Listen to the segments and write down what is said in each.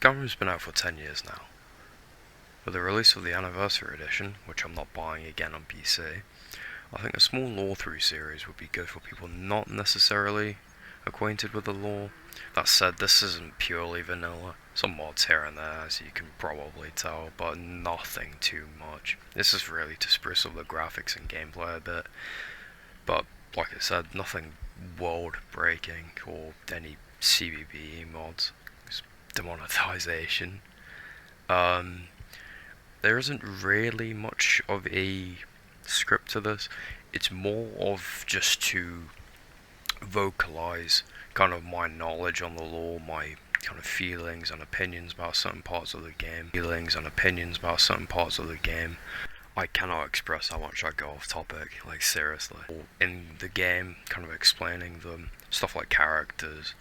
Skyrim's been out for 10 years now. With the release of the Anniversary Edition, which I'm not buying again on PC, I think a small Lorethrough series would be good for people not necessarily acquainted with the lore. That said, this isn't purely vanilla. Some mods here and there, as you can probably tell, but nothing too much. This is really to spruce up the graphics and gameplay a bit. But, like I said, nothing world-breaking or any CBBE mods. It's demonetization. There isn't really much of a script to this. It's more of just to vocalize kind of my knowledge on the lore, my kind of feelings and opinions about certain parts of the game. I cannot express how much I go off topic, like seriously. In the game, kind of explaining them, stuff like characters,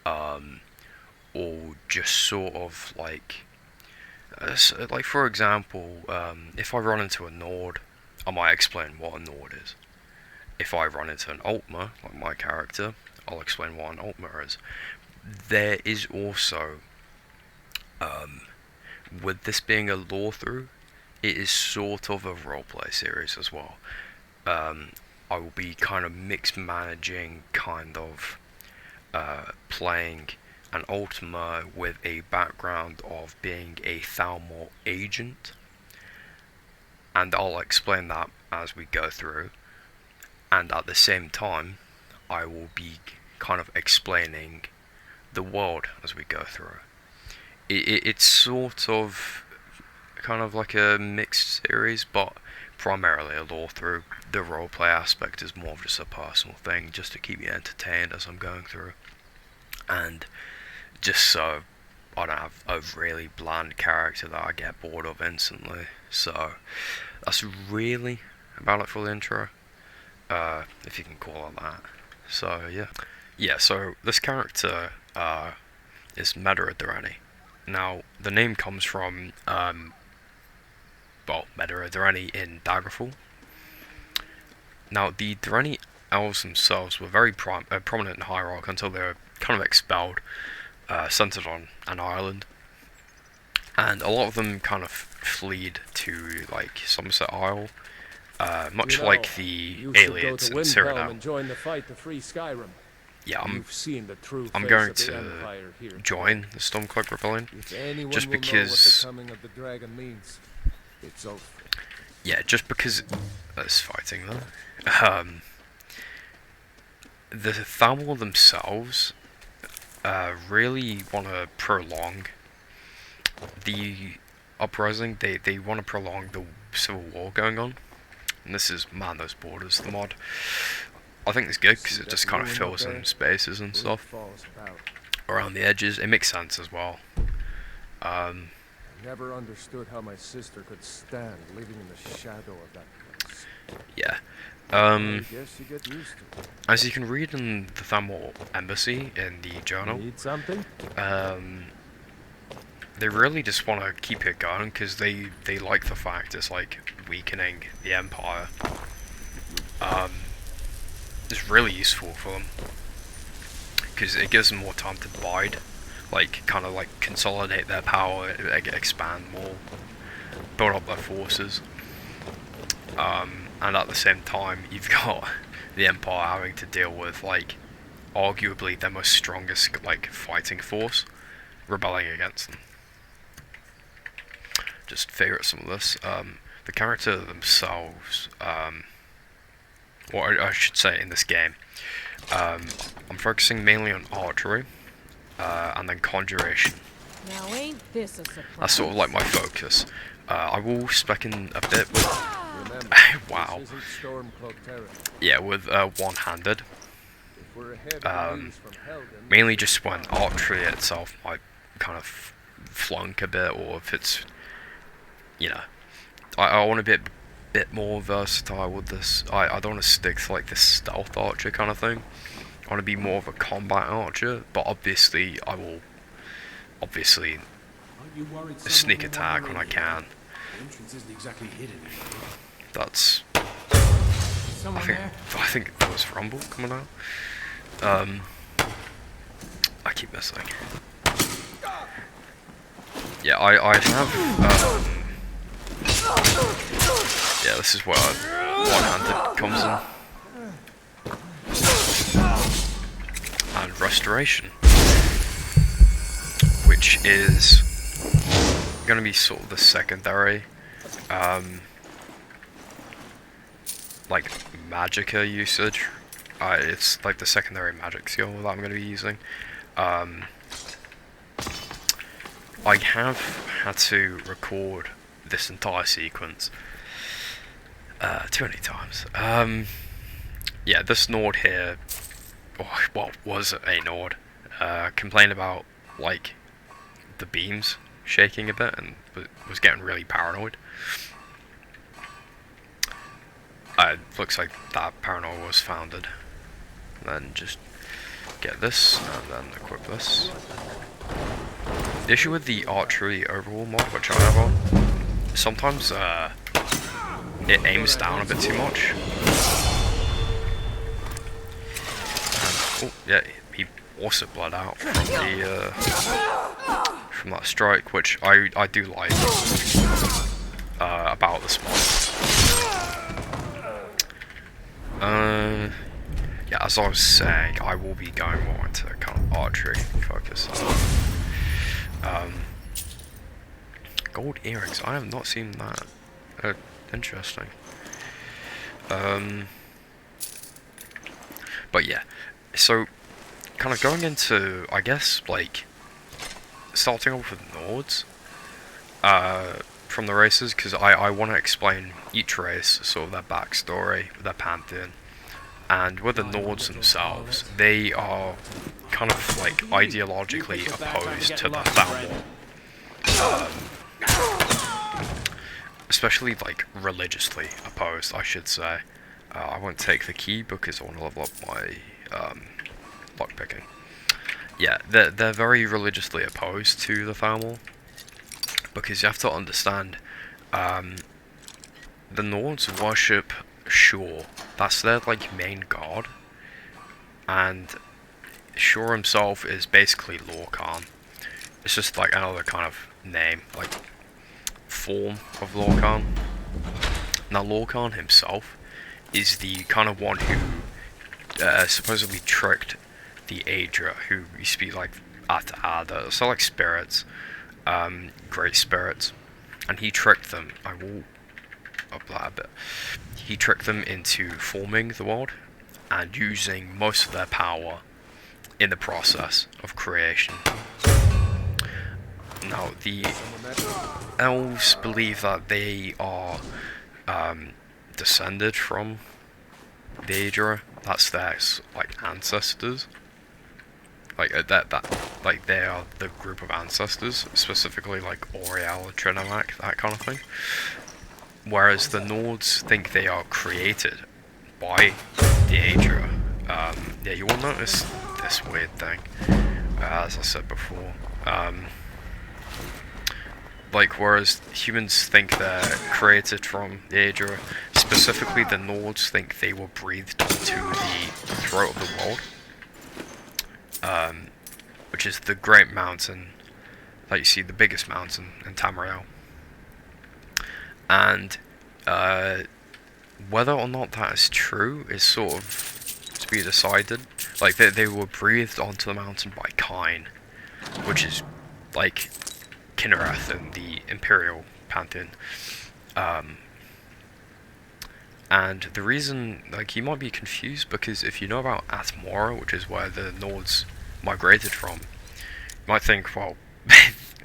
or just sort of like for example, if I run into a Nord, I might explain what a Nord is. If I run into an Altmer, like my character, I'll explain what an Altmer is. There is also, with this being a Lorethrough, it is sort of a roleplay series as well. I will be kind of mixed managing, kind of playing an Ultima with a background of being a Thalmor agent, and I'll explain that as we go through, and at the same time I will be kind of explaining the world as we go through. It's sort of kind of like a mixed series, but primarily a Lorethrough. The roleplay aspect is more of just a personal thing, just to keep me entertained as I'm going through, and just so I don't have a really bland character that I get bored of instantly. So that's really about it for the intro, if you can call it that. So yeah, so this character is Medera. Now the name comes from Medera in Daggerfall. Now the Durrani elves themselves were very prominent in High Rock until they were kind of expelled, centered on an island, and a lot of them kind of fled to like Somerset Isle, much like the aliens in Cyrodiil. Join the fight to free Skyrim. Yeah, I'm I'm going to join the Stormcloak Rebellion, just because. Yeah, just because there's fighting though. The Thalmor themselves really want to prolong the uprising. They want to prolong the civil war going on, and this is Man Those Borders, the mod. I think it's good because it just kind of fills in spaces and stuff around the edges. It makes sense as well. I never understood how my sister could stand living in the shadow of that place. Yeah. I guess you get used to it. As you can read in the Thalmor Embassy in the journal, Need something? they really just want to keep it going because they like the fact it's like weakening the Empire. It's really useful for them because it gives them more time to bide, like kind of like consolidate their power, expand more, build up their forces. And at the same time, you've got the Empire having to deal with like arguably their most strongest like fighting force rebelling against them. Just favourite some of this. The character themselves, or I should say in this game, I'm focusing mainly on archery, and then conjuration. Now ain't this a surprise? That's sort of like my focus. I will spec in a bit with wow. Yeah, with one-handed. Mainly just when archery itself might kind of flunk a bit, or if it's, you know, I want to be a bit more versatile with this. I don't want to stick to like this stealth archer kind of thing. I want to be more of a combat archer, but obviously I will sneak attack when I can. That's I think there was Rumble coming out. I keep missing. yeah, I have, yeah, this is where one-handed comes in. And restoration, which is going to be sort of the secondary, like, magicka usage. It's like the secondary magic skill that I'm going to be using. I have had to record this entire sequence too many times. Yeah, this Nord here, well, was a Nord, complained about, like, the beams shaking a bit and was getting really paranoid. Looks like that paranoia was founded. And then just get this, and then equip this. The issue with the archery overhaul mod, which I have on, sometimes it aims down a bit too much. And, oh yeah, he also bled out from the from that strike, which I do like about this mod. Yeah, as I was saying, I will be going more into kind of archery focus. Gold earrings. I have not seen that. Interesting. But yeah, so kind of going into, I guess, like, starting off with Nords from the races, because I want to explain each race, sort of their backstory, their pantheon. And with the Nords themselves, they are kind of like ideologically opposed to the Thalmor. Especially like religiously opposed, I should say. I won't take the key because I want to level up my lockpicking. Yeah, they're very religiously opposed to the Thalmor, because you have to understand, the Nords worship Shor. That's their like main god, and Shor himself is basically Lorcan. It's just like another kind of name, like form of Lorcan. Now Lorcan himself is the kind of one who supposedly tricked the Aedra, who used to be like Ada, so like spirits, great spirits, and he tricked them. I will up that a bit. He tricked them into forming the world and using most of their power in the process of creation. Now, the elves believe that they are descended from the Aedra. That's their like ancestors. Like like they are the group of ancestors, specifically like Oriel, Trinomac, that kind of thing. Whereas the Nords think they are created by the Aedra. Yeah, you will notice this weird thing, as I said before. Like, whereas humans think they're created from the Aedra, specifically the Nords think they were breathed into the throat of the world, which is the Great Mountain that you see, the biggest mountain in Tamriel. And whether or not that is true is sort of to be decided. Like, they were breathed onto the mountain by Kine, which is like Kinnereth in the Imperial Pantheon. And the reason, like, you might be confused, because if you know about Atmora, which is where the Nords migrated from, you might think, well,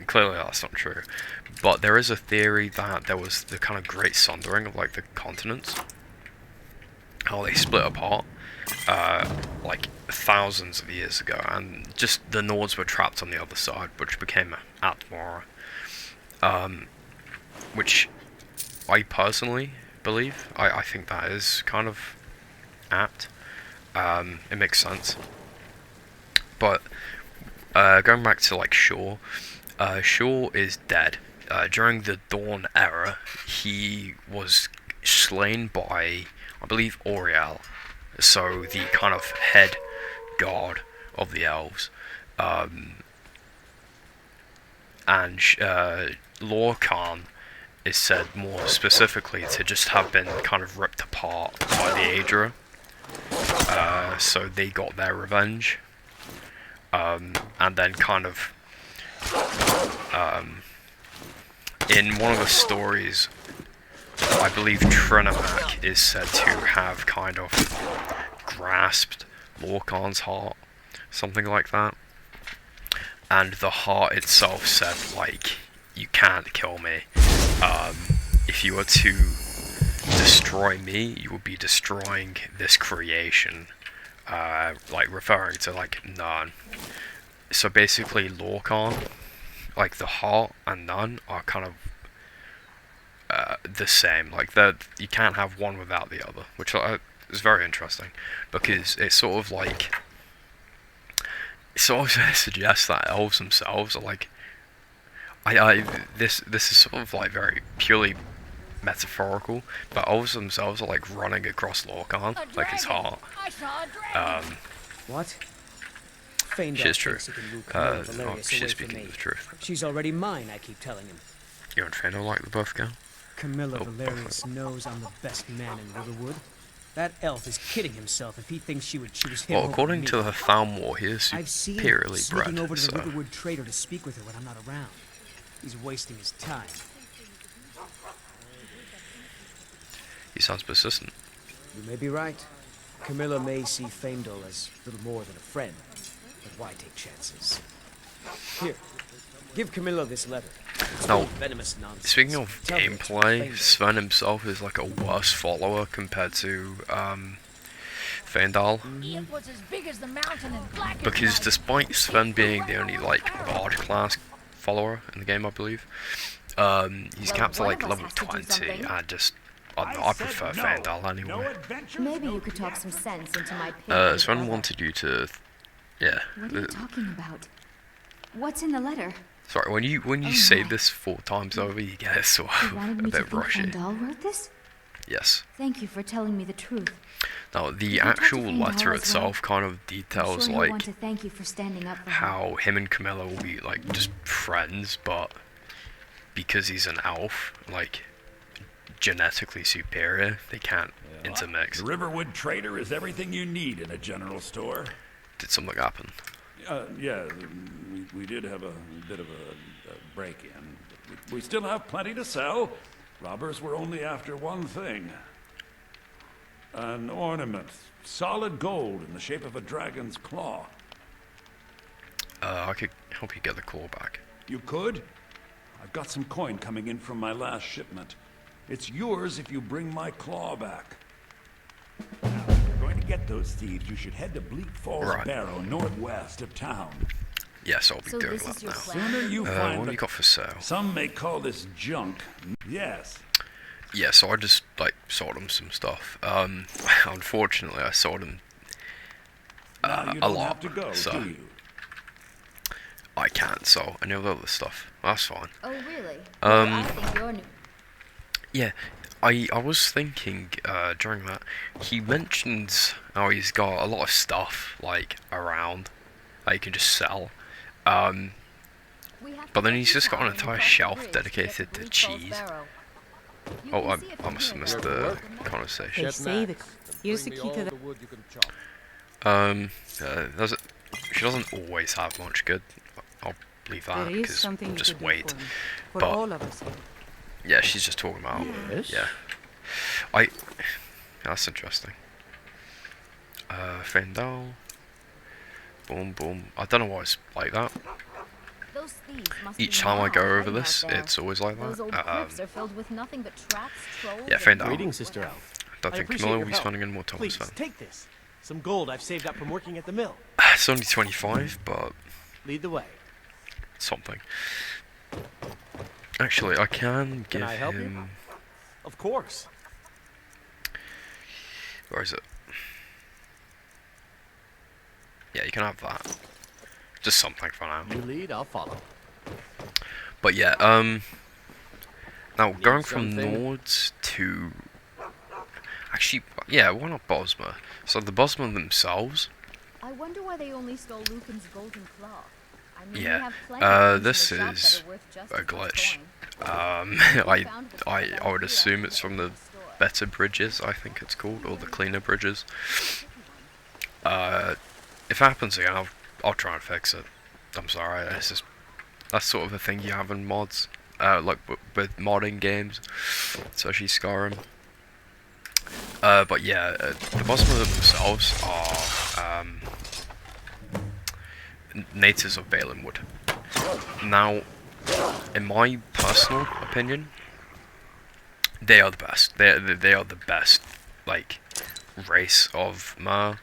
clearly that's not true. But there is a theory that there was the kind of great sundering of, like, the continents. How they split apart, like, thousands of years ago, and just the Nords were trapped on the other side, which became Atmora. Which I personally believe. I think that is kind of apt. It makes sense. But going back to like Shor, Shor is dead. During the Dawn era, he was slain by, I believe, Oriel, so the kind of head god of the elves. and Lorcan is said more specifically to just have been kind of ripped apart by the Aedra. So they got their revenge. And then kind of in one of the stories, I believe Trinimac is said to have kind of grasped Lorcan's heart, something like that. And the heart itself said, like, you can't kill me. If you were to destroy me, you would be destroying this creation. Like, referring to, like, none. So basically, Lorcan, like, the heart and none are kind of the same. Like, you can't have one without the other, which is very interesting, because it's sort of like, it sort of suggests that elves themselves are like, this is sort of like very purely metaphorical, but elves themselves are like running across Lorcan, like his heart. What? She's true. She's speaking the truth. She's already mine, I keep telling him. You and Fandor like the buff girl? Camilla Valerius knows I'm the best man in Riverwood. That elf is kidding himself if he thinks she would choose him. Well, according to the Thalmor, he is I've seen him superiorly sneaking bred, over to so the Riverwood trader to speak with her when I'm not around. He's wasting his time. he sounds persistent. You may be right. Camilla may see Faendal as little more than a friend, but why take chances? Here, give Camilla this letter. It's Now, full of venomous nonsense. speaking of Tell her it's gameplay, Faendal. Sven himself is like a worse follower compared to Faendal. It was as big as the mountain and black as Because night. despite Sven being the only like bard class follower in the game, I believe, he's capped to one like of us level has to do 20. something. I prefer Faendal anyway. Maybe you could talk some sense into my pig. Sven brother. wanted you to, yeah. What are you talking about? What's in the letter? Sorry, when you Oh say my. this 4 times over, you get sort You of wanted a me to bit think rushy. Fandal wrote this? Yes. Thank you for telling me the truth. Now, the you talk to actual Faendal letter as itself kind of I'm details sure he'll want like to thank you for standing up for her. how him and Camilla will be like just friends, but because he's an elf, like genetically superior, they can't intermix. The Riverwood Trader is everything you need in a general store. Did something happen? Yeah, we did have a bit of a break-in. We still have plenty to sell. Robbers were only after one thing. An ornament. Solid gold in the shape of a dragon's claw. I could help you get the claw back. You could? I've got some coin coming in from my last shipment. It's yours if you bring my claw back. Now, if you're going to get those thieves, you should head to Bleak Falls Right. Barrow, northwest of town. Yes, I'll be So doing this that is your now. plan? Sooner you What find have the... you got for sale? Some may call this junk. Yes. Yeah, so I just like sold him some stuff. Unfortunately, I sold him Now you a don't lot, have to go, so do you? I can't sell any of the other stuff. That's fine. Oh, really? Um, I think you're new. Yeah, I was thinking during that, he mentions how he's got a lot of stuff like around that he can just sell. We have but to then get he's you just got an down and entire cross the shelf bridge dedicated get to Bleak Falls cheese. Barrow. You Oh, can see it I from must have here. missed the conversation. They say that here's the Bring key me to all the... the wood you can chop. She doesn't always have much good. I'll leave that There is because something you just could do wait. for me. For But- all of us here. Yeah, she's just talking about. Yes? Yeah. That's interesting. Fendal. Boom, boom. I don't know why it's like that. Those thieves must Each be time I mad go hiding over this, out there. it's always like Those old that. crypts are filled with nothing but traps, trolls, Yeah, and Fendal. Greetings, Sister Elf. Don't I think appreciate Camilla your will be help. spending any more time Please, with Sven. take this. Some gold I've saved up from working at the mill. It's only 25, but Lead the way. something. Actually, I can give I help you? him. Of course. Where is it? Yeah, you can have that. Just something for now. You lead, I'll follow. But yeah, now going from something? Nords to actually, yeah, why not Bosma? So the Bosma themselves, I wonder why they only stole Lucan's golden claw. I mean, we Yeah, have plenty of things this in the shop is that are worth just a a glitch. coin. I would assume it's from the better bridges, I think it's called, or the cleaner bridges. If it happens again, I'll try and fix it. I'm sorry, it's just, that's sort of a thing you have in mods, like with modding games, especially Skyrim. But yeah, the Bosma themselves are natives of Valenwood. Now, in my personal opinion, they are the best. They are the best, like, race of Mer,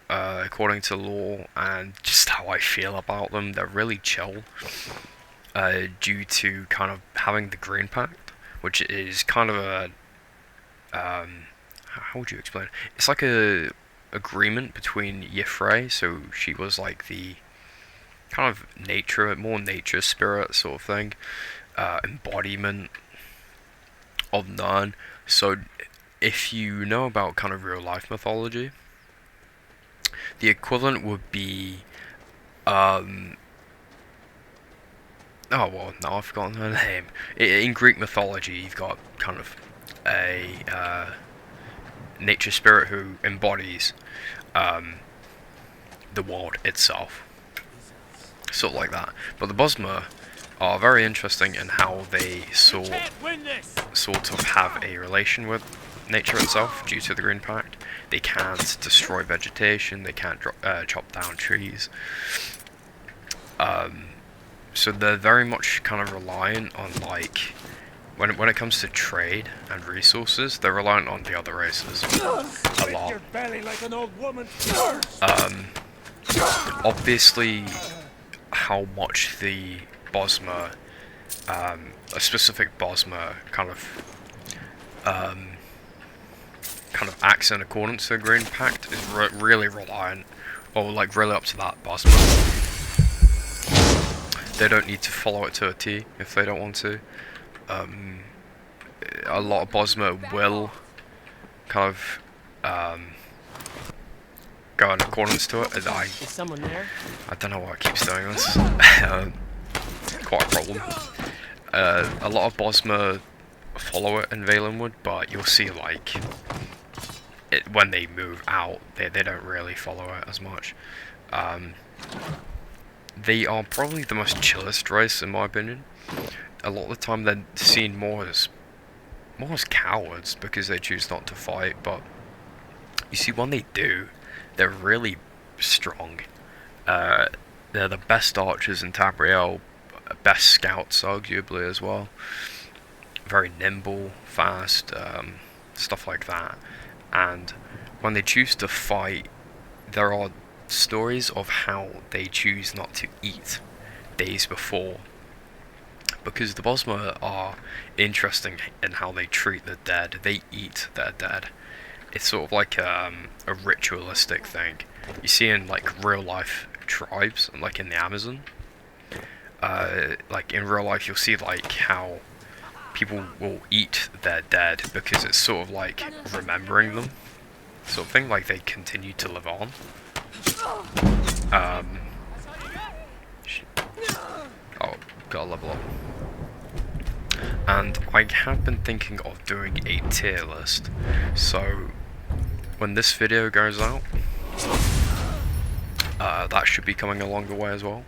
according to lore, and just how I feel about them. They're really chill, due to kind of having the Green Pact, which is kind of a, how would you explain it? It's like a agreement between Y'ffre, so she was like the kind of more nature spirit sort of thing, embodiment of Narn. So if you know about kind of real life mythology, the equivalent would be, oh well, no, I've forgotten her name. In Greek mythology, you've got kind of a nature spirit who embodies the world itself, sort of like that. But the Bosma are very interesting in how they sort of have a relation with nature itself due to the Green Pact. They can't destroy vegetation, they can't chop down trees. So they're very much kind of reliant on, like, when it comes to trade and resources, they're reliant on the other races a lot. Obviously, how much the Bosma, a specific Bosma kind of acts in accordance to the Green Pact is really reliant, or like really up to that Bosma. They don't need to follow it to a T if they don't want to. A lot of Bosma will kind of go in accordance to it. Is someone there? I don't know why it keeps doing this. Quite a problem. A lot of Bosma follow it in Valenwood, but you'll see, like, when they move out, they don't really follow it as much. They are probably the most chillest race, in my opinion. A lot of the time they're seen more as cowards because they choose not to fight, but you see, when they do, they're really strong. They're the best archers in Tabriel, best scouts arguably as well. Very nimble, fast, stuff like that. And when they choose to fight, there are stories of how they choose not to eat days before, because the Bosma are interesting in how they treat the dead. They eat their dead. It's sort of like a ritualistic thing. You see in, like, real life tribes, like in the Amazon. Like in real life, you'll see, like, how people will eat their dead because it's sort of like remembering them, sort of thing. Like they continue to live on. Oh, gotta level up. And I have been thinking of doing a tier list, so when this video goes out, that should be coming along the way as well.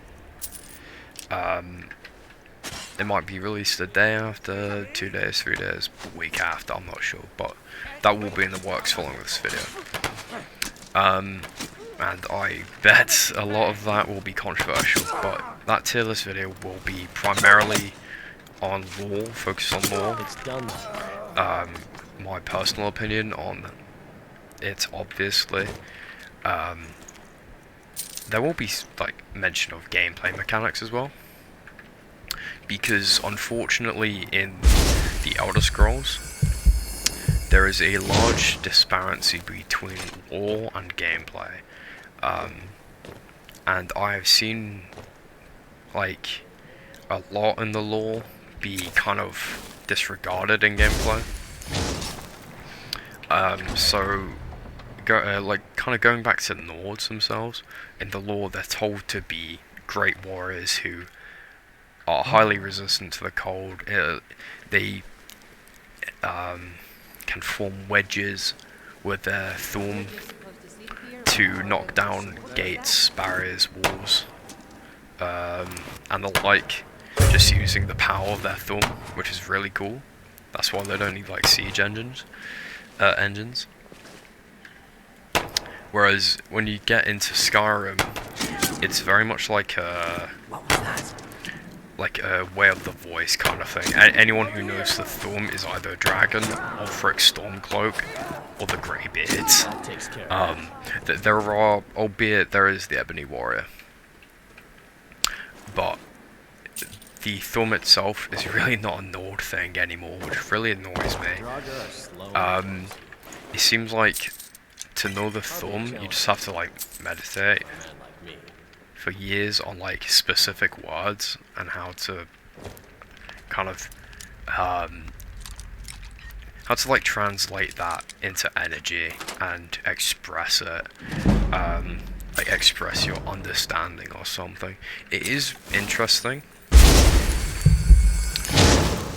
It might be released a day after, 2 days, 3 days, a week after, I'm not sure, but that will be in the works following this video. And I bet a lot of that will be controversial, but that tier list video will be primarily on lore, focused on lore. It's done. My personal opinion on it, obviously. There will be, like, mention of gameplay mechanics as well, because unfortunately in the Elder Scrolls there is a large disparity between lore and gameplay, and I've seen, like, a lot in the lore be kind of disregarded in gameplay. So like, kind of going back to the Nords themselves, in the lore they're told to be great warriors who are highly resistant to the cold. They can form wedges with their thumb to knock down gates, barriers, walls, and the like, just using the power of their thumb, which is really cool. That's why they don't need like siege engines. Whereas when you get into Skyrim, it's very much like a way of the voice kind of thing. Anyone who knows the thumb is either a dragon, Ulfric Stormcloak, or the Greybeards. That takes care of it. There are, albeit there is the Ebony Warrior, but the thumb itself is really not a Nord thing anymore, which really annoys me. Draugr are slow. It seems like to know the thumb, you just have to like meditate Man like me. for years on like specific words and how to kind of how to like translate that into energy and express it, like express your understanding or something. It is interesting,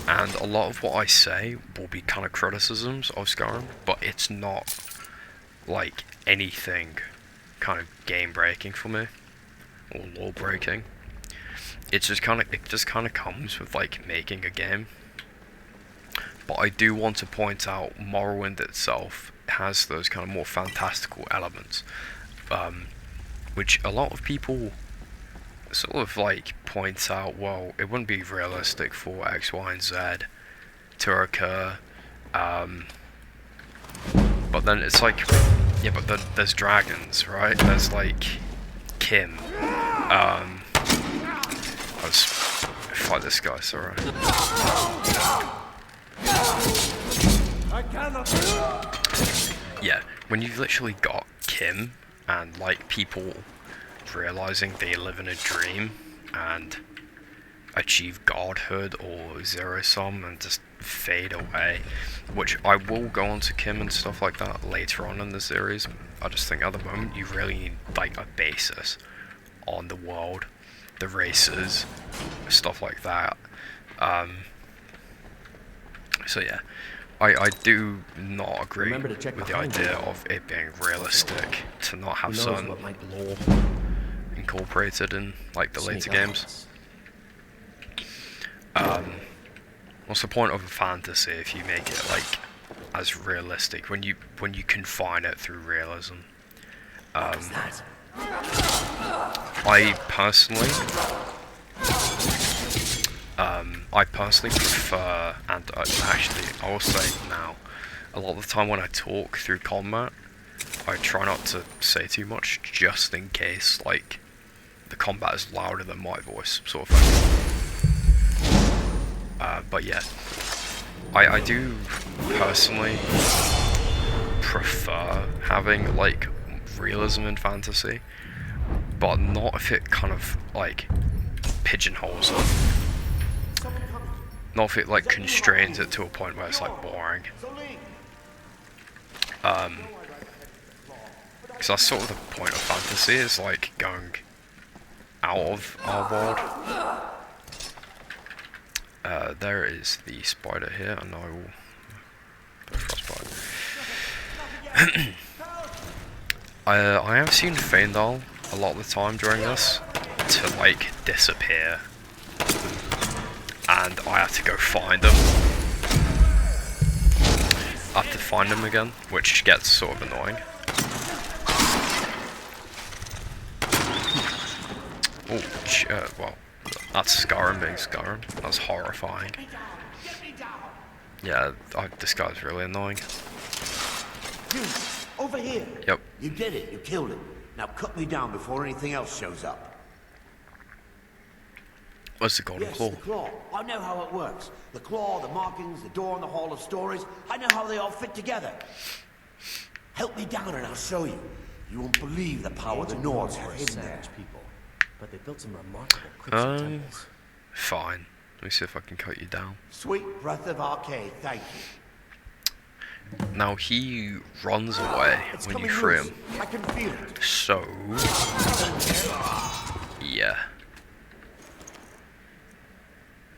and a lot of what I say will be kind of criticisms of Skyrim, but it's not like anything kind of game breaking for me or law breaking. It just kind of comes with like making a game. But I do want to point out Morrowind itself has those kind of more fantastical elements, which a lot of people sort of like point out, well, it wouldn't be realistic for X, Y, and Z to occur. But then it's like, yeah, but there's dragons, right? There's like Kim. Let's fight this guy, sorry. Yeah, when you've literally got Kim and like people realizing they live in a dream and achieve godhood or zero sum and just fade away, which I will go on to Kim and stuff like that later on in the series. I just think at the moment you really need like a basis on the world, the races, stuff like that. So yeah, I do not agree Remember to check with the behind idea you. of it being realistic to not have Who knows certain what might lore incorporated in like the later sneak up on games. us. What's the point of a fantasy if you make it like as realistic when you confine it through realism? I personally prefer, and actually I will say now, a lot of the time when I talk through combat, I try not to say too much, just in case like the combat is louder than my voice, sort of thing. But yeah, I do personally prefer having like realism in fantasy, but not if it kind of like pigeonholes it. Not if it like constrains it to a point where it's like boring. Because that's sort of the point of fantasy, is like going out of our world. There is the spider here, and I will put a frostbite. I have seen Feindal a lot of the time during this to like disappear, and I have to go find them. I have to find them again, which gets sort of annoying. Oh shit, well, that's Skyrim being Skyrim. That's horrifying. Yeah, this guy's really annoying. You, over here. Yep. You did it. You killed him. Now cut me down before anything else shows up. What's the golden Yes, claw? the claw. I know how it works. The claw, the markings, the door in the Hall of Stories. I know how they all fit together. Help me down and I'll show you. You won't believe the power the Nords have hidden there. Savage people, but they built some remarkable crypts and temples. Fine. Let me see if I can cut you down. Sweet breath of Arcade, thank you. Now he runs away It's when you coming free loose. him. I can feel it. So yeah,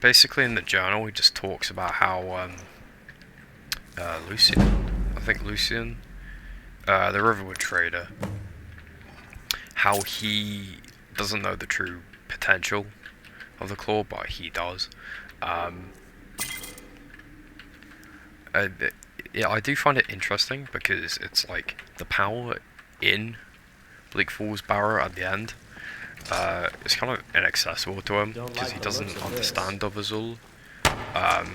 basically in the journal he just talks about how Lucian, I think Lucian, the Riverwood trader, how he doesn't know the true potential of the claw, but he does. Yeah, I do find it interesting because it's like the power in Bleak Falls Barrow at the end. It's kind of inaccessible to him because he doesn't understand of Azul. It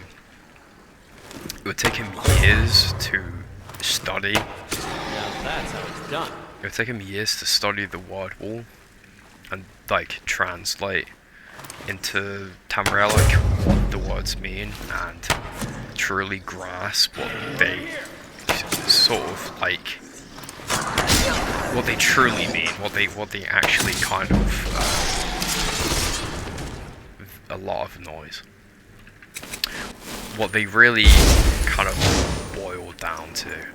would take him years to study. Now that's how it's done. It would take him years to study the word wall and like translate into Tamriel like what the words mean and truly grasp what they sort of like what they truly mean, what they actually kind of a lot of noise. What they really kind of boil down to.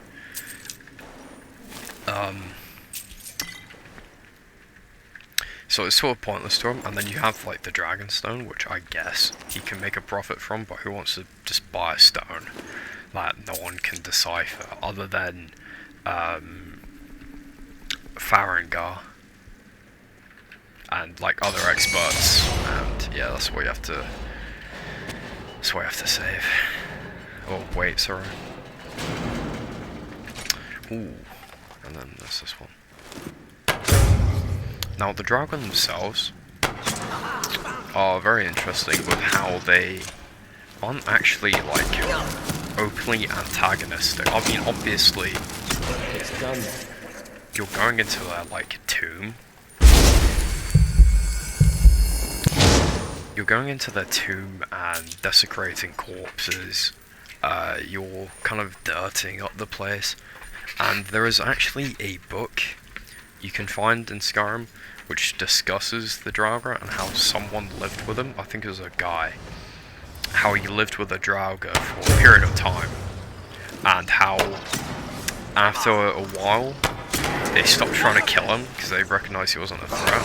So it's sort of pointless to him, and then you have like the Dragonstone, which I guess he can make a profit from, but who wants to just buy a stone that no one can decipher other than Farengar and like other experts, and yeah, that's what you have to save. Oh wait, sorry. Ooh, and then there's this one. Now the Draugr themselves are very interesting with how they aren't actually like openly antagonistic. I mean, obviously It's done then. you're going into their like tomb. You're going into their tomb and desecrating corpses. You're kind of dirtying up the place. And there is actually a book you can find in Skyrim which discusses the Draugr and how someone lived with them. I think it was a guy. How he lived with a Draugr for a period of time. And how after a while they stopped trying to kill him because they recognized he wasn't a threat.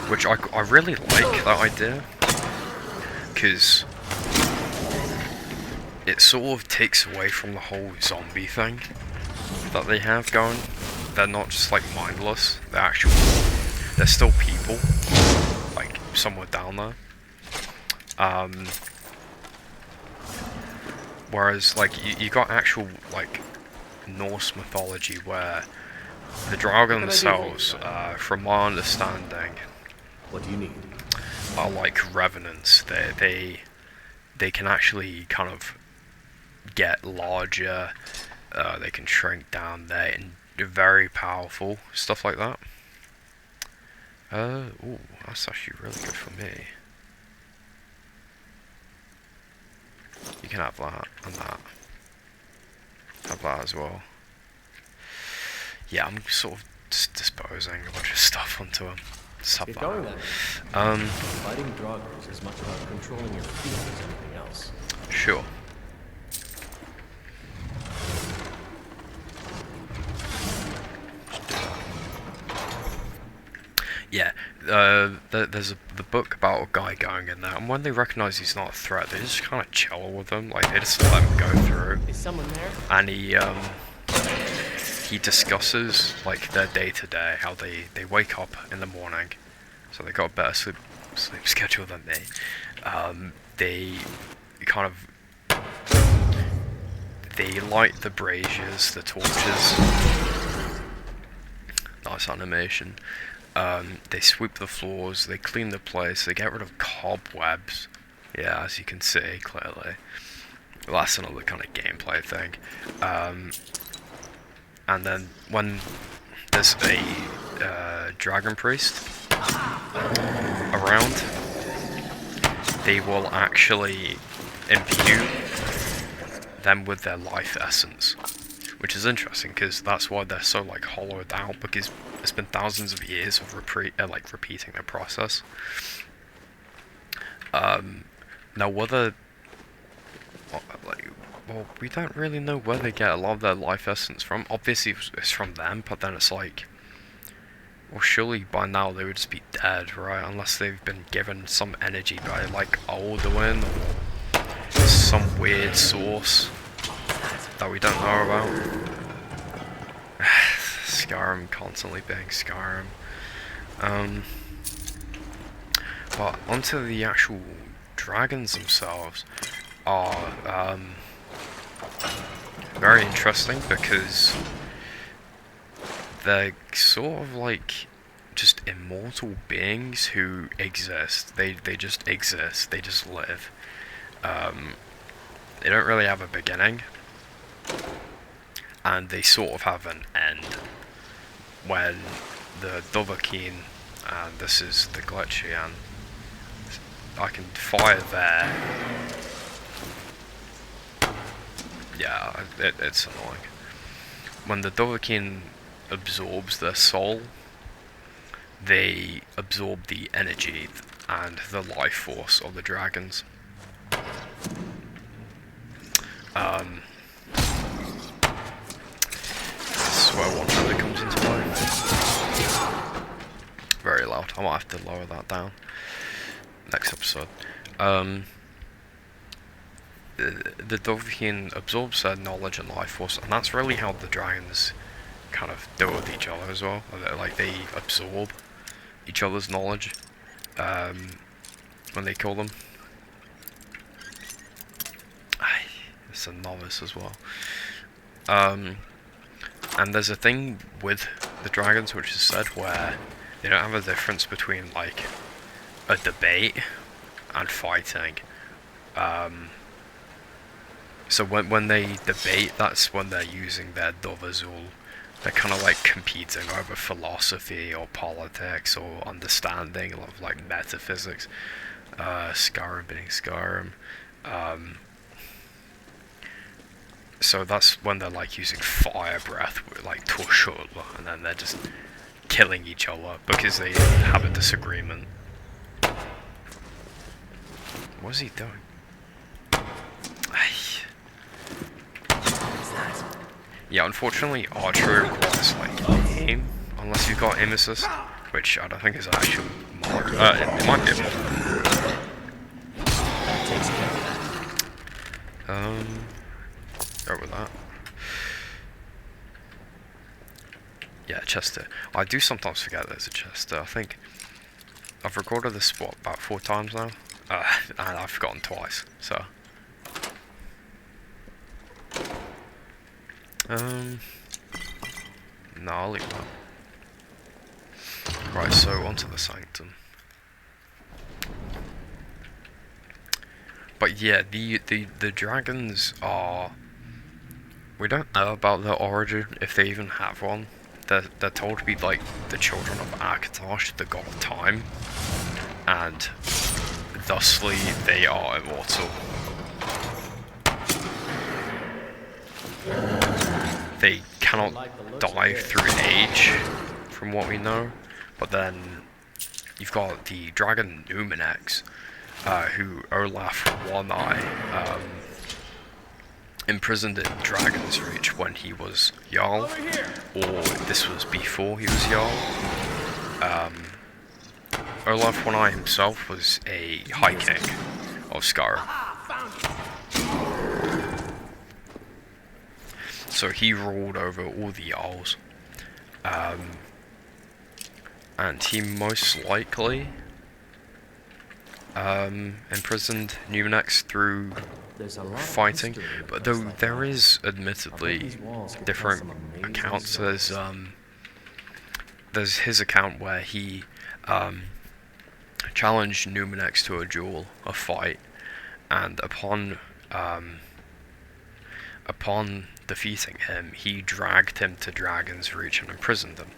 Which I really like that idea, because it sort of takes away from the whole zombie thing that they have going. They're not just like mindless, they're still people, like somewhere down there. Whereas like you got actual like Norse mythology where the Draugr themselves, from my understanding, What do you need? are like revenants. They can actually kind of get larger. They can shrink down. They're very powerful. Stuff like that. Ooh, that's actually really good for me. You can have that and that. Have that as well. Yeah, I'm sort of just disposing a bunch of stuff onto him. Just have Get that. going then. Fighting Draugr is as much about controlling your feet as anything else. Sure. Yeah, there's the book about a guy going in there, and when they recognise he's not a threat, they just kind of chill with him, like they just let him go through. Is someone there? And he discusses like their day to day, how they wake up in the morning, so they got a better sleep schedule than me. They kind of light the braziers, the torches. Nice animation. They sweep the floors, they clean the place, they get rid of cobwebs. Yeah, as you can see clearly. Well, that's another kind of gameplay thing. And then when there's a dragon priest around, they will actually imbue them with their life essence, which is interesting because that's why they're so like hollowed out, because it's been thousands of years of repeating the process. Now what well, we don't really know where they get a lot of their life essence from. Obviously, it's from them, but then it's like, well, surely by now they would just be dead, right? Unless they've been given some energy by, like, Alduin or some weird source that we don't know about. Skyrim constantly being Skyrim. But onto the actual dragons themselves are very interesting because they're sort of like just immortal beings who exist. They just exist. They just live. They don't really have a beginning, and they sort of have an end. When the Dovahkiin, and this is the Gletchian, I can fire there. Yeah, it's annoying. When the Dovahkiin absorbs their soul, they absorb the energy and the life force of the dragons. This is where one really comes into play. Very loud. I might have to lower that down next episode. The Dovahkiin absorbs their knowledge and life force, and that's really how the dragons kind of deal with each other as well. Like, they absorb each other's knowledge when they kill them. It's a novice as well. And there's a thing with the dragons which is said where they don't have a difference between, like, a debate and fighting. So when they debate, that's when they're using their Dovahzul. They're kind of like competing over philosophy or politics or understanding of, like, metaphysics. Skyrim being Skyrim. So that's when they're, like, using fire breath, like Torshul, and then they're just killing each other because they have a disagreement. What is he doing? Yeah, unfortunately, archery requires, like, aim, unless you've got aim assist, which I don't think is an actual mod. It might be a mod. Go with that. Yeah, Chester. I do sometimes forget there's a Chester. I think I've recorded this spot about 4 times now, and I've forgotten twice, so. No, I'll leave that. Right, so onto the Sanctum. But yeah, the dragons are... We don't know about their origin, if they even have one. They're told to be, like, the children of Akatosh, the god of time. And thusly, they are immortal. They cannot die through age, from what we know. But then, you've got the dragon Numinex, who Olaf One-Eye imprisoned in Dragon's Reach when he was Jarl, or this was before he was Jarl. Olaf One-Eye himself was a High King of Skyrim. So he ruled over all the Jarls. And he most likely imprisoned Numinex through fighting, but though there is admittedly different accounts. There's his account where he challenged Numinex to a duel, a fight, and upon defeating him, he dragged him to Dragon's Reach and imprisoned him,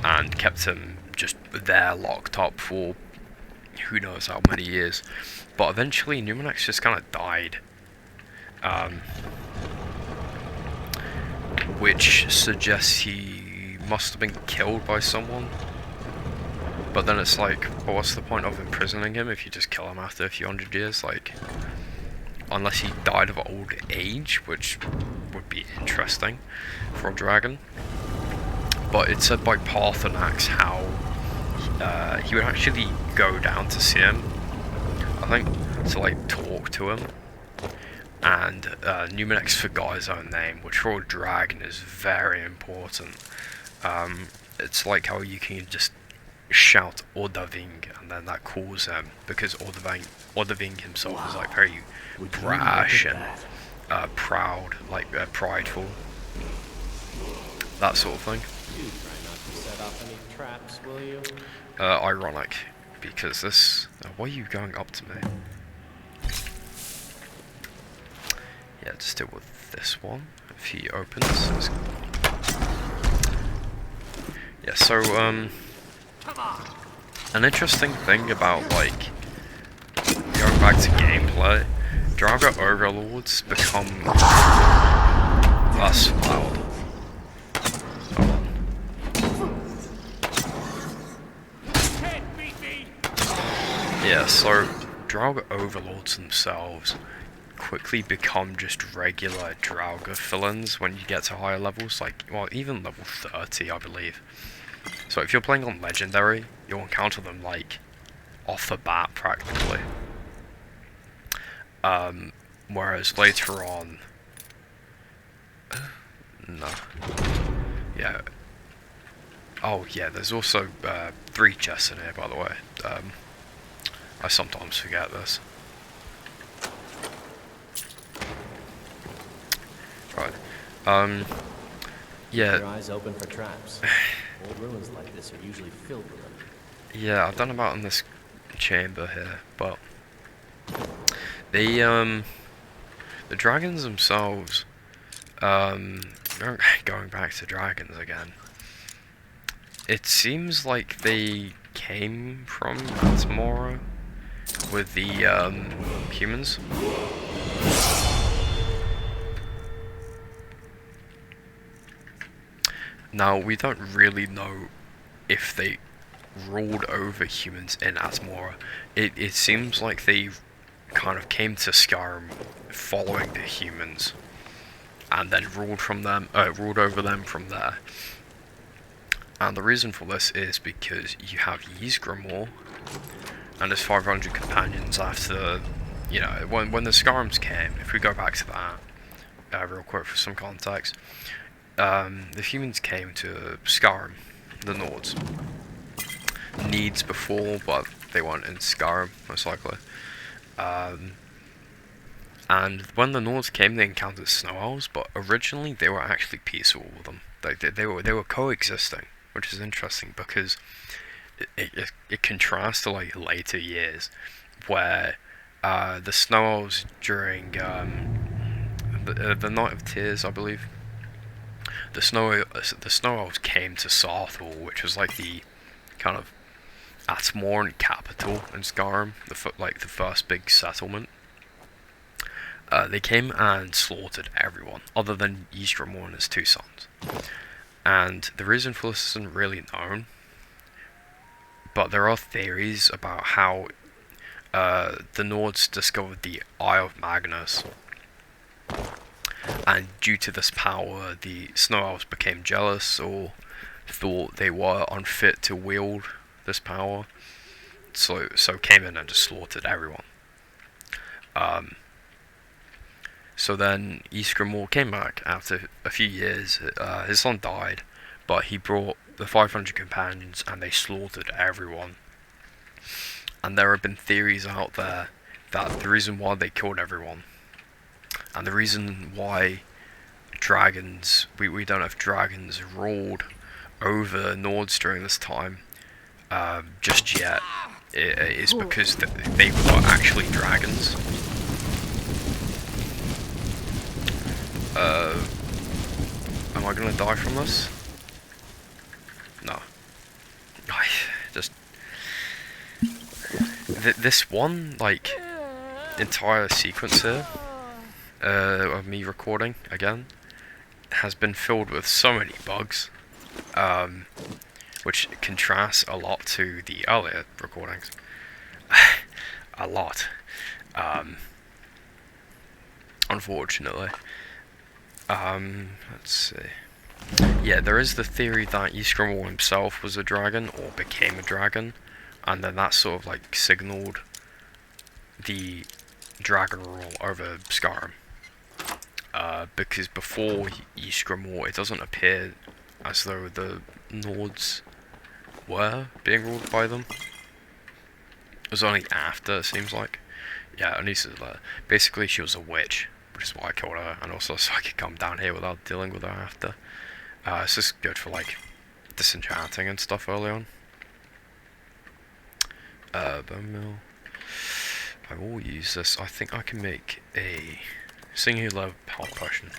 and kept him just there locked up for who knows how many years. But eventually Numinex just kind of died, which suggests he must have been killed by someone. But then it's like, well, what's the point of imprisoning him if you just kill him after a few hundred years? Like, unless he died of old age, which would be interesting for a dragon. But it's said by Parthenax how he would actually go down to see him, I think, to like talk to him. And Numenex forgot his own name, which for a dragon is very important. It's like how you can just shout Ordaving, and then that calls him, because Ordaving himself is like very brash and proud, like prideful, that sort of thing. You try not to set off any traps, will you? Ironic, because this. Why are you going up to me? Yeah, just deal with this one. If he opens. Yeah, so an interesting thing about like going back to gameplay, Draugr overlords become less loud. Yeah, so Draugr overlords themselves quickly become just regular Draugr villains when you get to higher levels, like, well, even level 30, I believe. So if you're playing on Legendary, you'll encounter them, like, off the bat, practically. Whereas later on... no. Yeah. Oh, yeah, there's also 3 chests in here, by the way. I sometimes forget this. Right. Yeah. Your eyes open for traps. Old ruins like this are usually filled with them. Yeah, I don't know about in this chamber here, but the dragons themselves, going back to dragons again, it seems like they came from Atmora with the humans. Now, we don't really know if they ruled over humans in Atmora. It seems like they kind of came to Skyrim following the humans, and then ruled over them from there. And the reason for this is because you have Ysgramor and his 500 companions after, you know, when the Skyrims came. If we go back to that real quick for some context. The humans came to Skyrim, the Nords. Needs before, but they weren't in Skyrim, most likely. And when the Nords came, they encountered snow elves, but originally they were actually peaceful with them. They were coexisting, which is interesting because it contrasts to like later years, where the snow elves during the Night of Tears, I believe. The snow elves came to Sarthal, which was like the kind of Atmoran capital in Skyrim, the first big settlement. They came and slaughtered everyone, other than Ysgramor and his 2 sons. And the reason for this isn't really known, but there are theories about how the Nords discovered the Eye of Magnus. And due to this power, the Snow Elves became jealous or thought they were unfit to wield this power. So came in and just slaughtered everyone. So then Ysgramor came back after a few years. His son died, but he brought the 500 companions and they slaughtered everyone. And there have been theories out there that the reason why they killed everyone, and the reason why dragons, we don't have dragons ruled over Nords during this time just yet, is because they were actually dragons. Am I gonna die from this? No. I just... this one, like, entire sequence here, of me recording again, has been filled with so many bugs, which contrasts a lot to the earlier recordings. A lot. unfortunately. Let's see. Yeah, there is the theory that Ysgramor himself was a dragon, or became a dragon, and then that sort of like signalled the dragon rule over Skyrim. Because before Ysgramor, it doesn't appear as though the Nords were being ruled by them. It was only after, it seems like. Yeah, Anissa, basically she was a witch, which is why I killed her, and also so I could come down here without dealing with her after. It's just good for like disenchanting and stuff early on. Bone meal. I will use this. I think I can make a singular health potion.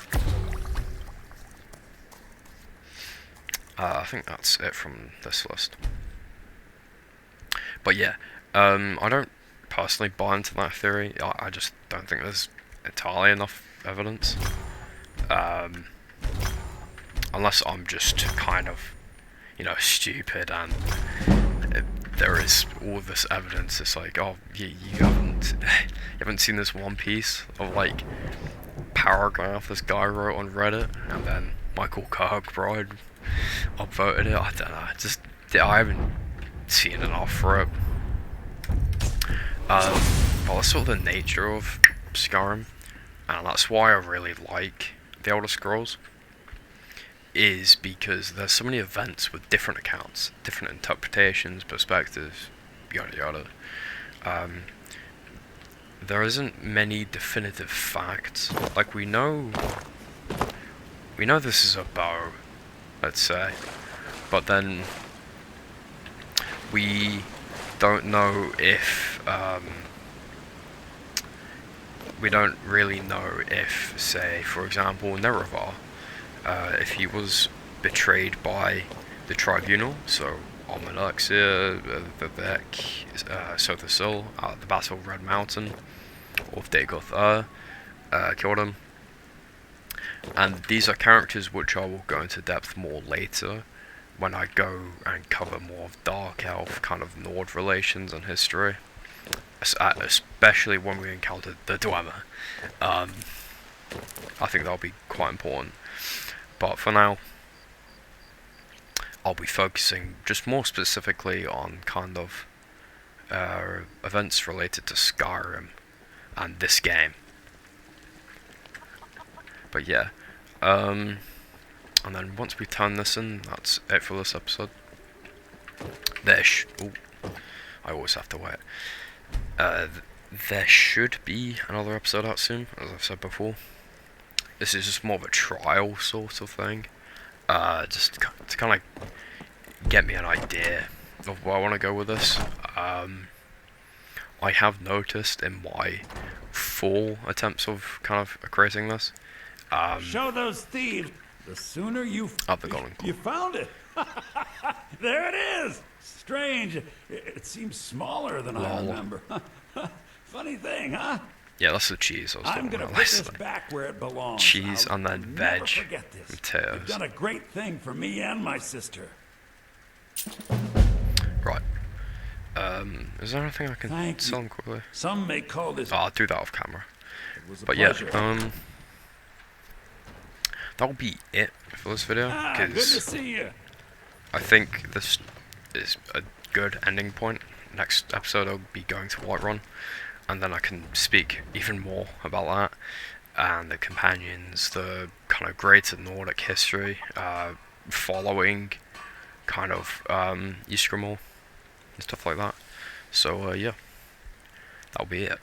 I think that's it from this list. But yeah, I don't personally buy into that theory. I just don't think there's entirely enough evidence. Unless I'm just kind of, you know, stupid and there is all this evidence. It's like, oh, you haven't seen this one piece of like paragraph this guy wrote on Reddit, and then Michael Kirkbride upvoted it. I don't know. I haven't seen enough for it. But that's sort of the nature of Skyrim, and that's why I really like the Elder Scrolls. Is because there's so many events with different accounts, different interpretations, perspectives, yada yada. There isn't many definitive facts. Like we know this is a bow, let's say, but then we don't know if we don't really know if, say, for example, Nerevar. If he was betrayed by the tribunal, so Almanelexia, Vivek, Sothasil, at the Battle of Red Mountain, or if Dagoth killed him. And these are characters which I will go into depth more later, when I go and cover more of Dark Elf, kind of Nord relations and history. Especially when we encounter the Dwemer. I think that'll be quite important. But for now, I'll be focusing just more specifically on kind of events related to Skyrim and this game. But yeah, and then once we turn this in, that's it for this episode. I always have to wait. There should be another episode out soon, as I've said before. This is just more of a trial sort of thing, just to kind of get me an idea of where I want to go with this. I have noticed in my 4 attempts of kind of creating this. Show those thieves. The sooner you you found it. There it is. Strange. It seems smaller than I remember. Funny thing, huh? Yeah, that's the cheese. I'm gonna put this back where it belongs. Cheese and then veg. Potatoes. You've done a great thing for me and my sister. Right. Is there anything I can sell them quickly? Some may call this. I'll do that off camera. But yeah, that'll be it for this video. Good to see you. I think this is a good ending point. Next episode, I'll be going to Whiterun, and then I can speak even more about that and the companions, the kind of greater Nordic history, following kind of Ysgramor and stuff like that. So yeah, that'll be it.